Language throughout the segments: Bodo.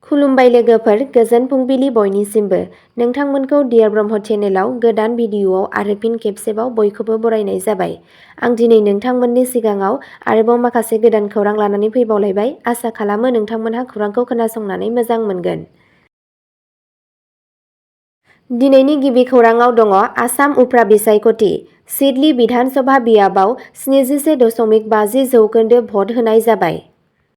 खुलुमबाय लोगोफोर, गोजोन फुंबिलि बयनिसिमबो। नोंथांमोनखौ डियार ब्रह्म चेनेलाव गोदान भिडिअआव आरो फिन खेबसेबाव बयखौबो बरायनाय जाबाय। आं दिनै नोंथांमोननि सिगाङाव आरोबाव माखासे गोदान खौरां लानानै फैबावलायबाय। आसा खालामो नोंथांमोनहा खौरांखौ खोनासंनानै मोजां मोनगोन। दिनैनि गिबि खौराङाव दङ आसाम उफ्रा बिसायख'थि सिडली बिधान सभा बियाबाव 77.50% भट होनाय जाबाय।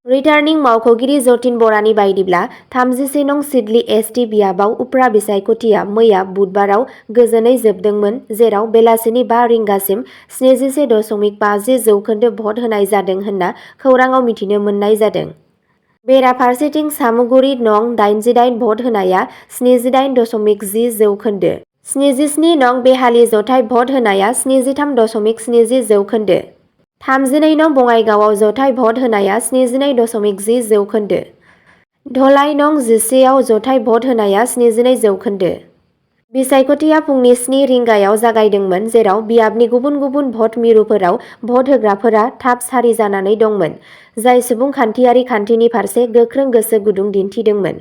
रिटार्निं मावख'गिरि जतिन बरानि बायदिब्ला 31 नं सिडली एसटि बियाबाव उफ्रा बिसायख'थिया मैया बुधबाराव गोजोनै जोबदोंमोन, जेराव बेलासिनि 5 रिंगासिम 71.50% भट होनाय जादों होनना खौराङाव मिथिनो मोननाय जादों। बेराफारसेथिं सामुगुरि नं 88 भट होनाया 78.10%। 77 नं बेहालि जथाय भट होनाया 73.70%। 32 नं बङाइगावआव जथाय भट होनाया 72.10%। धलाई नं 11 आव जथाय भट होनाया 72%। बिसायख'थिया फुंनि 7 रिंगायाव जागायदोंमोन, जेराव बियाबनि गुबुन गुबुन भट मिरुफोराव भट होग्राफोरा थाब सारि जानानै दंमोन, जाय सुबुंखान्थियारि खान्थिनि फारसे गोख्रों गोसो गुदुं दिन्थिदोंमोन।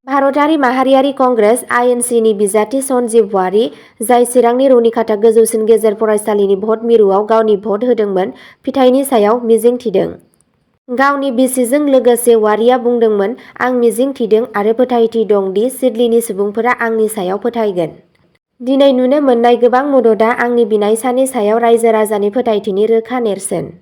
भारतारि माहारियारि कंग्रेस (आइएनसि)नि बिजाथि सन्जीव वारी, जाय चिरांनि रुनिखाता गोजौसिन गेजेर फरायसालिनि भट मिरुआव गावनि भट होदोंमोन, फिथाइनि सायाव मिजिं थिदों। गावनि बिसिजों लोगोसे वारीआ बुंदोंमोन, "आं मिजिं थिदों आरो फोथायथि दं दि सिडलीनि सुबुंफोरा आंनि सायाव फोथायगोन। दिनै नुनो मोननाय गोबां मददआ आंनि बिनायसानि सायाव रायजो-राजानि फोथायथिनि रोखा नेरसोन।"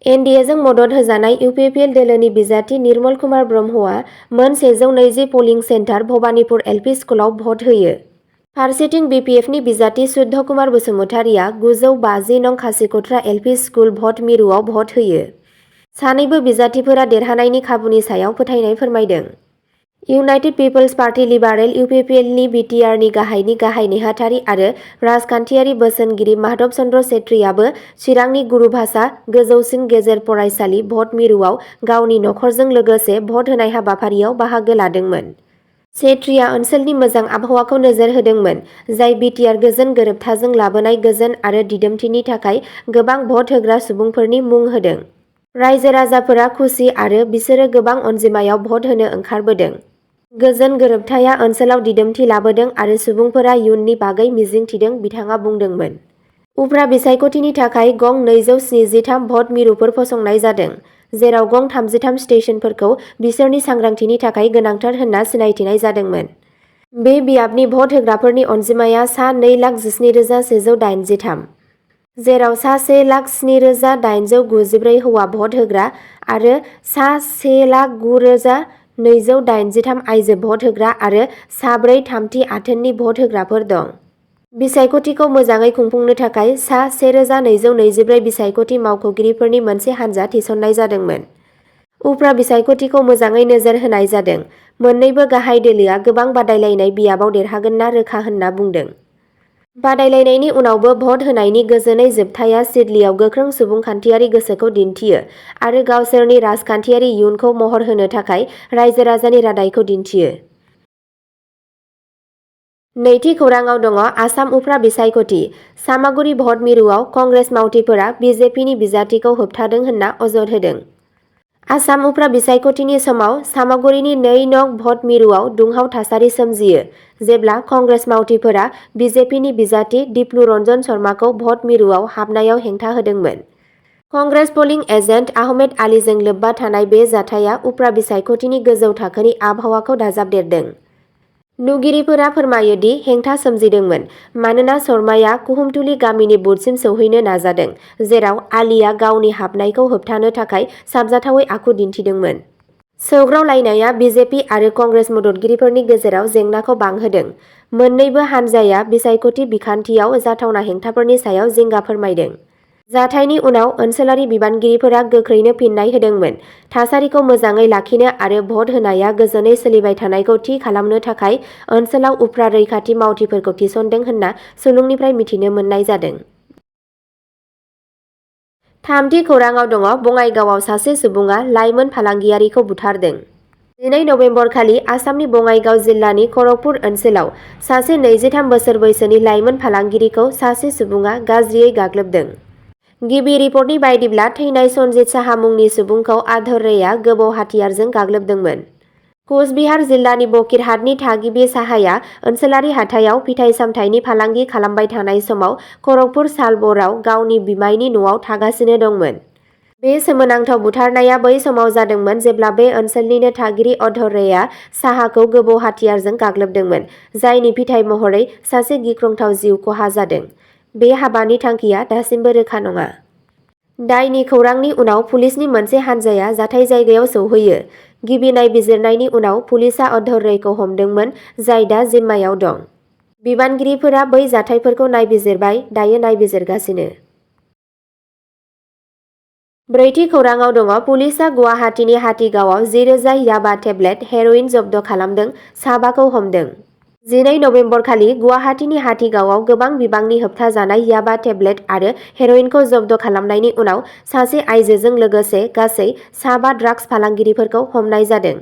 एनडिएजों मदद होजानाय इउपिपिएल दोलोनि बिजाथि निर्मल कुमार ब्रह्मआ मोन 120 पलिं सेन्टार भबानिपुर एलपि स्कुलाव भट होयो। फारसेथिं बिपिएफनि बिजाथि सुध्द कुमार बसुमतारिया 950 नं खासिकत्रा एलपि स्कुल भट मिरुआव भट होयो। सानैबो बिजाथिफोरा देरहानायनि खाबुनि सायाव फोथायनाय फोरमायदों। इउनाइटेड पिपल्स पार्टी लिबारेल इउपिपिएलनि बिटिआरनि गाहायनि गाहाय नेहाथारि आरो राजखान्थियारि बोसोनगिरि माधव चन्द्र सेत्रीआबो चिरांनि गुरुभाषा गोजौसिन गेजेर फरायसालि भट मिरुआव गावनि नखरजों लोगोसे भट होनाय हाबाफारियाव बाहागो लादोंमोन। सेत्रीआ ओनसोलनि मोजां आबहावाखौ नोजोर होदोंमोन, जाय बिटिआर गोजोन गोरोबथाजों लाबोनाय गोजोन आरो दिदोमथिनि थाखाय गोबां भट होग्रा सुबुंफोरनि मुं होदों। रायजो-राजाफोरा खुसि आरो बिसोरो गोबां अनजिमायाव भट होनो ओंखारबोदों। गोजोन गोरोबथाया ओनसोलाव दिदोमथि लाबोदों आरो सुबुंफोरा इयुननि बागै मिजिं थिदों, बिथाङा बुंदोंमोन। उफ्रा बिसायख'थिनि थाखाय गं 273 भट मिरुफोर फसंनाय जादों, जेराव गं 33 स्टेशनफोरखौ बिसोरनि सांग्रांथिनि थाखाय गोनांथार होनना सिनायथिनाय जादोंमोन। बे बियाबनि भट होग्राफोरनि अनजिमाया सा 2,17,183, जेराव सा 1,07,894 हौवा भट होग्रा आरो सा 1,09,283 आइजो भट होग्रा आरो सा 4 थामथि आथोननि भट होग्राफोर दं। बिसायख'थिखौ मोजाङै खुंफुंनो थाखाय सा 1,224 बिसायख'थि मावख'गिरिफोरनि मोनसे हानजा थिसननाय जादोंमोन। उफ्रा बिसायख'थिखौ मोजाङै नोजोर होनाय जादों। मोन्नैबो गाहाय दोलोआ गोबां बादायलायनाय बियाबाव देरहागोन ना रोखा होनना बुंदों। बादायलायनायनि उनावबो भट होनायनि गोजोनै जोबथाया सिडलीआव गोख्रों सुबुंखान्थियारि गोसोखौ दिन्थियो आरो गावसोरनि राजखान्थियारि इयुनखौ महर होनो थाखाय रायजो-राजानि रादायखौ दिन्थियो। नैथि खौराङाव दङ आसाम उफ्रा बिसायख'थि सामागुरि भट मिरुआव कंग्रेस मावथिफोरा बिजेपिनि बिजाथिखौ होबथादों होनना अजद होदों। आसाम उफ्रा बिसायख'थिनि समाव सामागुरिनि 2 नं भट मिरुआव दुंहाव थासारि सोमजियो, जेब्ला कंग्रेस मावथिफोरा बिजेपिनि बिजाथि दिप्लु रन्जन शर्माखौ भट मिरुआव हाबनायाव हेंथा होदोंमोन। कंग्रेस पलिं एजेन्ट आहमेद आलीजों लोब्बा थानाय बे जाथाया उफ्रा बिसायख'थिनि गोजौ थाखोनि आबहावाखौ दाजाबदेरदों। नुगिरिफोरा फोरमायो दि हेंथा सोमजिदोंमोन मानोना शर्माया कुहुमथुलि गामिनि बुथसिम सौहैनो नाजादों, जेराव आलीआ गावनि हाबनायखौ होबथानो थाखाय साबजाथावै आखु दिन्थिदोंमोन। सौग्रावलायनाया बिजेपि आरो कंग्रेस मददगिरिफोरनि गेजेराव जेंनाखौ बांहोदों। मोन्नैबो हानजाया बिसायख'थि बिखान्थियाव जाथावना हेंथाफोरनि सायाव जिंगा फोरमायदों। जाथायनि उनाव ओनसोलारि बिबानगिरिफोरा गोख्रैनो फिननाय होदोंमोन। थासारिखौ मोजाङै लाखिनो आरो भट होनाया गोजोनै सोलिबाय थानायखौ थि खालामनो थाखाय ओनसोलाव उफ्रा रैखाथि मावथिफोरखौ थिसनदों होनना सुलुंनिफ्राय मिथिनो मोननाय जादों। थामथि खौराङाव दङ बङाइगावआव सासे सुबुङा लाइमोन फालांगियारिखौ बुथारदों। 2 नबेम्बरखालि आसामनि बङाइगाव जिल्लानि खरगपुर ओनसोलाव सासे 23 बोसोर बैसोनि लाइमोन फालांगिरिखौ सासे सुबुङा गाज्रियै गाग्लोबदों। गिबि रिपर्टनि बायदिब्ला थैनाय सनजित साहा मुंनि सुबुंखौ आधर्रेआ गोबौ हाथियारजों गाग्लोबदोंमोन। कुचबिहार जिल्लानि बकिरहाटनि थागिबि साहाया ओनसोलारि हाथायाव फिथाइ-सामथाइनि फालांगि खालामबाय थानाय समाव खरगपुर सालबराव गावनि बिमायनि न'आव थागासिनो दंमोन। बे सोमोनांथाव बुथारनाया बै समाव जादोंमोन जेब्ला बे ओनसोलनिनो थागिरि अधरैया साहाखौ गोबौ हाथियारजों गाग्लोबदोंमोन, जायनि फिथाइ महरै सासे गिख्रंथाव जिउ खहा जादों। बे हाबानि थांखिया दासिमबो रोखा नङा। दायनि खौरांनि उनाव पुलिसनि मोनसे हानजाया जाथाय जायगायाव सौहैयो। गिबि नायबिजिरनायनि उनाव पुलिसआ अधरैखौ हमदोंमोन, जाय दा जिम्मायाव दं। बिबानगिरिफोरा बै जाथायफोरखौ नायबिजिरबाय, दायो नायबिजिरगासिनो। ब्रैथि खौराङाव दङ पुलिसआ गुवाहाटीनि हाथिगावआव 10,000 याबा टेब्लेट हेर'इन जब्द खालामदों, साबाखौ हमदों। 12 नबेम्बरखालि गुवाहाटीनि हाथिगावआव गोबां बिबांनि होबथाजानाय याबा टेब्लेट आरो हेर'इनखौ जब्द खालामनायनि उनाव सासे आइजोजों लोगोसे गासै 5 ड्राग्स फालांगिरिफोरखौ हमनाय जादों।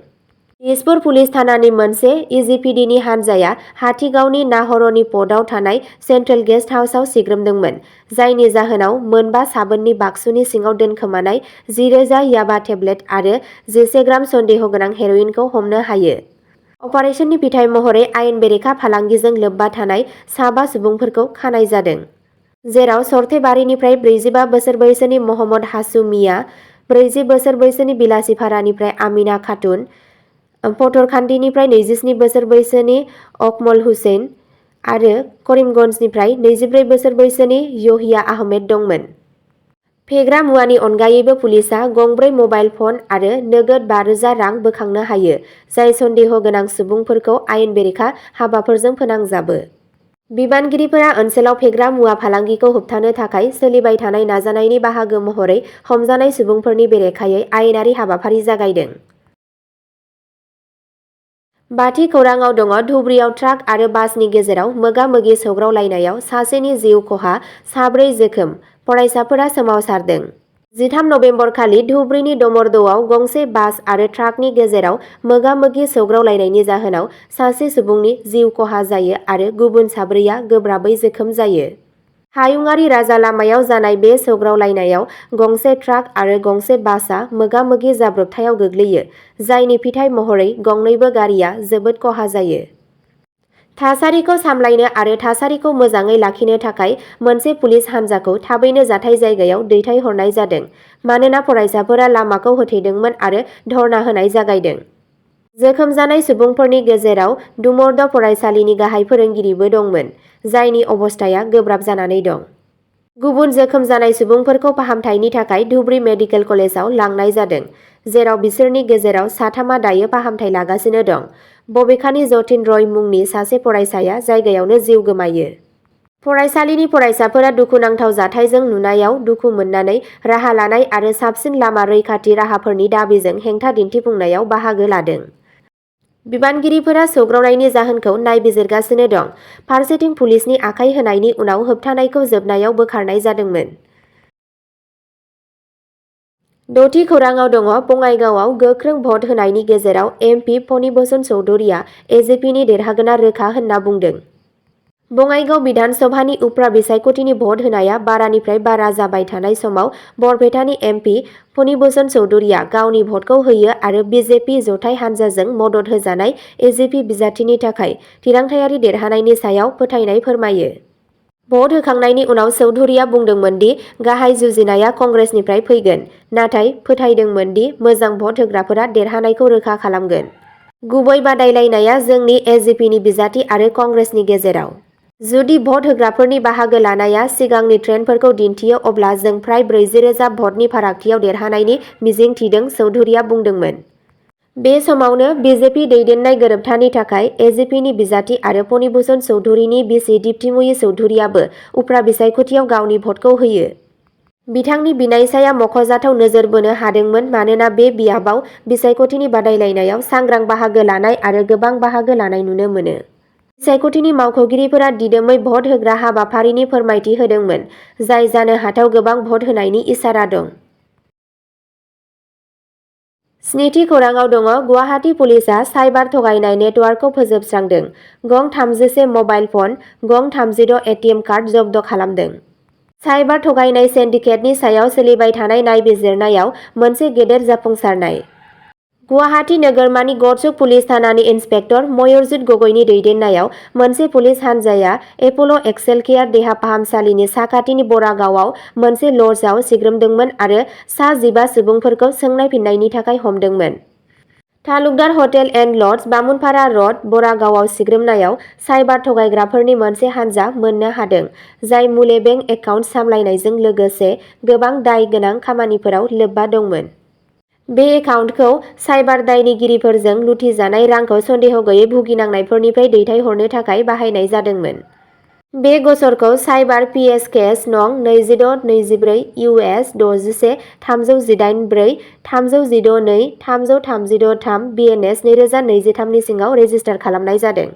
तेजपुर पुलिस थानानि मोनसे इजिपिडिनि हानजाया हाथिगावनि नाहरनि पदआव थानाय सेन्ट्रेल गेस्ट हाउसआव सिग्रोमदोंमोन, जायनि जाहोनाव मोनबा साबोननि बाक्सुनि सिङाव दोनखोमानाय 10,000 याबा टेब्लेट आरो 11 ग्राम सन्देह गोनां हेर'इनखौ हमनो हायो। अपारेशननि फिथाय महरै आयेन बेरेखा फालांगिजों लोब्बा थानाय 5 सुबुंफोरखौ खानाय जादों, जेराव सरथेबारिनिफ्राय 45 बोसोर बैसोनि महम्मद हासुम मिया, 40 बोसोर बैसोनि बिलासिपारानिफ्राय आमिना खातुन, पथरखान्थिनिफ्राय 27 बोसोर बैसोनि अकमल हुसैन आरो करिमगन्जनिफ्राय 24 बोसोर बैसोनि यहिया आहमेद दंमोन। फेग्रा मुवानि अनगायैबो पुलिसआ गंब्रै मबाइल फन आरो नोगोद 5,000 रां बोखांनो हायो, जाय सन्देह गोनां सुबुंफोरखौ आयेन बेरेखा हाबाफोरजों फोनांजाबो। बिबानगिरिफोरा ओनसोलाव फेग्रा मुवा फालांगिखौ होबथानो थाखाय सोलिबाय थानाय नाजानायनि बाहागो महरै हमजानाय सुबुंफोरनि बेरेखायै आयेनारि हाबाफारि जागायदों। बाथि खौराङाव दङ धुबुरीयाव ट्राक आरो बासनि गेजेराव मोगा-मोगि सौग्रावलायनायाव सासेनि जिउ खहा, 4 जोखोम, फरायसाफोरा सोमावसारदों। 13 नबेम्बरखालि धुबुरीनि डमरद'आव गंसे बास आरो ट्राकनि गेजेराव मोगा-मोगि सौग्रावलायनायनि जाहोनाव सासे सुबुंनि जिउ खहा जायो आरो गुबुन 4आ गोब्राबै जोखोम जायो। हायुंआरि राजा लामायाव जानाय बे सौग्रावलायनायाव गंसे ट्राक आरो गंसे बासआ मोगा-मोगि जाब्रबथायाव गोग्लैयो, जायनि फिथाय महरै गंनैबो गारिया जोबोद खहा जायो। थासारिखौ सामलायनो आरो थासारिखौ मोजाङै लाखिनो थाखाय मोनसे पुलिस हानजाखौ थाबैनो जाथाय जायगायाव दैथायहरनाय जादों, मानोना फरायसाफोरा लामाखौ होथेदोंमोन आरो धर्ना होनाय जागायदों। जोखोम जानाय सुबुंफोरनि गेजेराव डुमरद फरायसालिनि गाहाय फोरोंगिरिबो दंमोन, जायनि अबस्थाया गोब्राब जानानै दं। गुबुन जोखोम जानाय सुबुंफोरखौ फाहामथायनि थाखाय धुबुरी मेडिकेल कलेजाव लांनाय जादों, जेराव बिसोरनि गेजेराव 3 दायो फाहामथाय लागासिनो दं। बबेखानि जतिन रय मुंनि सासे फरायसाया जायगायावनो जिउ गोमायो। फरायसालिनि फरायसाफोरा दुखुनांथाव जाथायजों नुनायाव दुखु मोननानै राहा लानाय आरो साबसिन लामा रैखाथि राहाफोरनि दाबिजों हेंथा दिन्थिफुंनायाव बाहागो लादों। बिबानगिरिफोरा सौग्रावनायनि जाहोनखौ नायबिजिरगासिनो दं। फारसेथिं पुलिसनि आखाय होनायनि उनाव होबथानायखौ जोबनायाव बोखारनाय जादोंमोन। 6थि खौराङाव दङ बङाइगावआव गोख्रों भट होनायनि गेजेराव एमपि फणिभूषण चौधुरीया एजेपिनि देरहागोना रोखा होनना बुंदों। बङाइगाव बिधान सभानि उफ्रा बिसायख'थिनि भट होनाया बारानिफ्राय बारा जाबाय थानाय समाव बरपेटानि एमपि फणिभूषण चौधुरीया गावनि भटखौ होयो आरो बिजेपि जथाय हानजाजों मदद होजानाय एजेपि बिजाथिनि थाखाय थिरांथायारि देरहानायनि सायाव फोथायनाय फोरमायो। भट होखांनायनि उनाव चौधुरीया बुंदोंमोन दि गाहाय जुजिनाया कंग्रेसनिफ्राय फैगोन, नाथाय फोथायदोंमोन दि मोजां भट होग्राफोरा देरहानायखौ रोखा खालामगोन। गुबै बादायलायनाया जोंनि एजेपिनि बिजाथि आरो कंग्रेसनि गेजेराव। जुदि भट होग्राफोरनि बाहागो लानाया सिगांनि ट्रेन्डफोरखौ दिन्थियो अब्ला जों फ्राय 40,000 भटनि फारागथियाव देरहानायनि मिजिं थिदों, चौधुरीया बुंदोंमोन। बे समावनो बिजेपि दैदेननाय गोरोबथानि थाखाय एजेपिनि बिजाथि आरो फणिभूषण चौधुरीनि बिसि दीप्तिमयी चौधुरीयाबो उफ्रा बिसायख'थियाव गावनि भटखौ होयो। बिथांनि बिनायसाया मख'जाथाव नोजोर बोनो हादोंमोन मानोना बे बियाबाव बिसायख'थिनि बादायलायनायाव सांग्रां बाहागो लानाय आरो गोबां बाहागो लानाय नुनो मोनो। बिसायख'थिनि मावख'गिरिफोरा दिदोमै भट होग्रा हाबाफारिनि फोरमायथि होदोंमोन, जाय जानो हाथाव गोबां भट होनायनि इसारा दं। 7थि खौराङाव दङ गुवाहाटी पुलिसआ साइबार थगायनाय नेटवार्कखौ फोजोबस्रांदों। गं 31 मबाइल फन, गं 36 एटिएम कार्ड जब्द खालामदों। साइबार थगायनाय सिन्डिकेटनि सायाव सोलिबाय थानाय नायबिजिरनायाव मोनसे गेदेर जाफुंसारनाय। गुवाहाटी नोगोरमानि गरसुक पुलिस थानानि इन्सपेक्टर मयुरजित गगैनि दैदेननायाव मोनसे पुलिस हान्जाया एप'ल' एक्सेल केयार देहा फाहामसालिनि साखाथिनि बरागावआव मोनसे लजआव सिग्रोमदोंमोन आरो सा 15 सुबुंफोरखौ सोंनाय फिन्नायनि थाखाय हमदोंमोन। Talukdar hotel and lodge, Bamunpara road, बरागावआव सिग्रोमनायाव साइबार थगायग्राफोरनि मोनसे हान्जा मोननो हादों, जाय मुले बेंक एकाउन्ट सामलायनायजों लोगोसे गोबां दाय गोनां खामानिफोराव लोब्बा दंमोन। बे एकाउन्टखौ साइबार दायनिगिरिफोरजों लुथिजानाय रांखौ सन्देह गैयै भुगिनांनायफोरनिफ्राय दैथायहरनो थाखाय बाहायनाय जादोंमोन। बे गसरखौ साइबार पिएस केस नं 2624 US 61-318-4 316-2-333 BNS 2023 नि सिङाव रेजिस्टार खालामनाय जादों।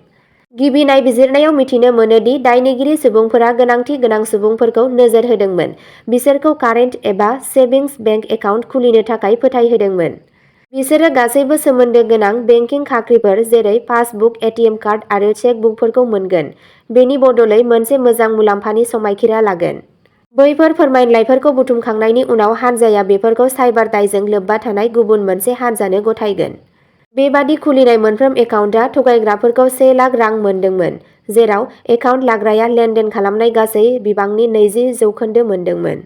गिबि नायबिजिरनायाव मिथिनो मोनो दि दायनिगिरि सुबुंफोरा गोनांथि गोनां सुबुंफोरखौ नोजोर होदोंमोन, बिसोरखौ कारेन्ट एबा सेभिंस बेंक एकाउन्ट खुलिनो थाखाय फोथायहोदोंमोन। बिसोरो गासैबो सोमोन्दो गोनां बेंकिं खाख्रिफोर जेरै पासबुक, एटिएम कार्ड आरो चेकबुकफोरखौ मोनगोन, बेनि बदलै मोनसे मोजां मुलाम्फानि समायखिरा लागोन। बैफोर फोरमानलाइफोरखौ बुथुमखांनायनि उनाव हान्जाया बेफोरखौ साइबार दायजों लोब्बा थानाय गुबुन मोनसे हान्जानो गथायगोन। बेबादि खुलिनाय मोनफ्रोम एकाउन्टआ थगायग्राफोरखौ 1 लाख रां मोनदोंमोन, जेराव एकाउन्ट लाग्राया लेनदेन खालामनाय गासै बिबांनि 20% मोनदोंमोन।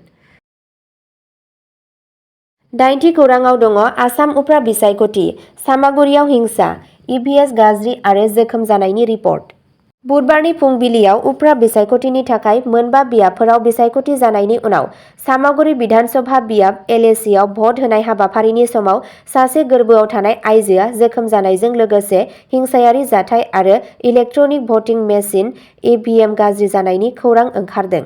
8थि खौरांआव दङ आसाम उफ्रा बिसायख'थि, सामागुरियाव हिंसा, इभिएस गाज्रि आरो जोखोम जानायनि रिपर्ट। बुधबारनि फुंबिलियाव उफ्रा बिसायख'थिनि थाखाय मोनबा बियाबफोराव बिसायख'थि जानायनि उनाव सामागुरि बिधान सभा बियाब एलएसीआव भट होनाय हाबाफारिनि समाव सासे गोर्बोआव थानाय आइजोआ जोखोम जानायजों लोगोसे हिंसायारि जाथाय आरो इलेक्ट्रनिक भटिं मेसिन (ईवीएम) गाज्रि जानायनि खौरां ओंखारदों।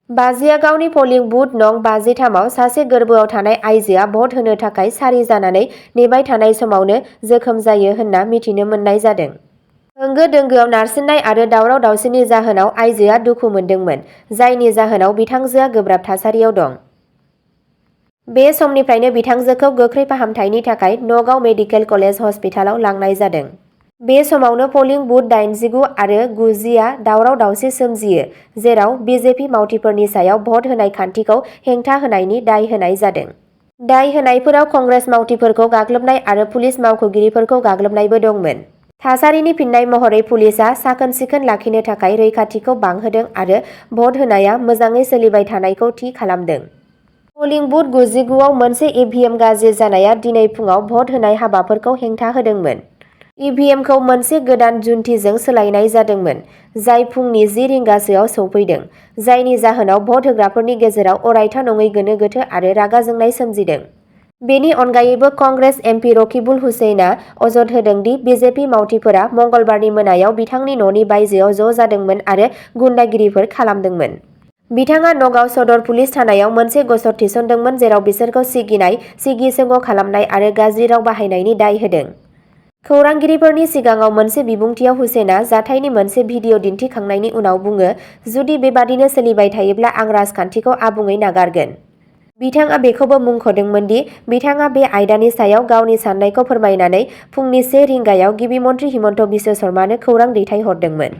बाजिआ गावनि पलिं बुथ नं 53 आव सासे गोर्बोआव थानाय आइजोआ भट होनो थाखाय सारि जानानै नेबाय थानाय समावनो जोखोम जायो होनना मिथिनो मोननाय जादों। होंगो दोंगोआव नारसिननाय आरो दावराव दावसिनि जाहोनाव आइजोआ दुखु मोनदोंमोन, जायनि जाहोनाव बिथांजोआ गोब्राब थासारियाव दं। बे समनिफ्रायनो बिथांजोखौ गोख्रै फाहामथायनि थाखाय नगाव मेडिकेल कलेज हस्पिटालाव लांनाय जादों। बे समावनो पलिं बुथ 89 आरो 90 आ दावराव दावसि सोमजियो, जेराव बिजेपि मावथिफोरनि सायाव भट होनाय खान्थिखौ हेंथा होनायनि दाय होनाय जादों। दाय होनायफोराव कंग्रेस मावथिफोरखौ गाग्लोबनाय आरो पुलिस मावख'गिरिफोरखौ गाग्लोबनायबो दंमोन। थासारिनि फिन्नाय महरै पुलिसआ साखोन-सिखोन लाखिनो थाखाय रैखाथिखौ बांहोदों आरो भट होनाया मोजाङै सोलिबाय थानायखौ थि खालामदों। पलिं बुथ 99 आव मोनसे ईवीएम गाज्रि जानाया दिनै फुंआव भट होनाय हाबाफोरखौ हेंथा होदोंमोन। ईवीएमखौ मोनसे गोदान जुन्थिजों सोलायनाय जादोंमोन, जाय फुंनि 10 रिंगासोआव सौफैदों, जायनि जाहोनाव भट होग्राफोरनि गेजेराव अरायथा नङै गोनो गोथो आरो रागा जोंनाय सोमजिदों। बेनि अनगायैबो कंग्रेस एमपि रकिबुल हुसैनआ अजद होदों दि बिजेपि मावथिफोरा मंगलबारनि मोनायाव बिथांनि न'नि बायजोआव ज' जादोंमोन आरो गुन्डागिरिफोर खालामदोंमोन। बिथाङा नगाव सदर पुलिस थानायाव मोनसे गसर थिसनदोंमोन जेराव बिसोरखौ सिगिनाय, सिगि-सोंग' खालामनाय आरो गाज्रि राव बाहायनायनि दाय होदों। खौरांगिरिफोरनि सिगाङाव मोनसे बिबुंथियाव हुसैनआ जाथायनि मोनसे भिडिअ' दिन्थिखांनायनि उनाव बुङो, जुदि बेबादिनो सोलिबाय थायोब्ला आं राजखान्थिखौ आबुङै नागारगोन। बिथाङा बेखौबो मुंख'दोंमोन दि बिथाङा बे आयदानि सायाव गावनि साननायखौ फोरमायनानै फुंनि 1 रिंगायाव गिबि मन्थ्रि हिमन्त बिश्व शर्मानो खौरां दैथायहरदोंमोन।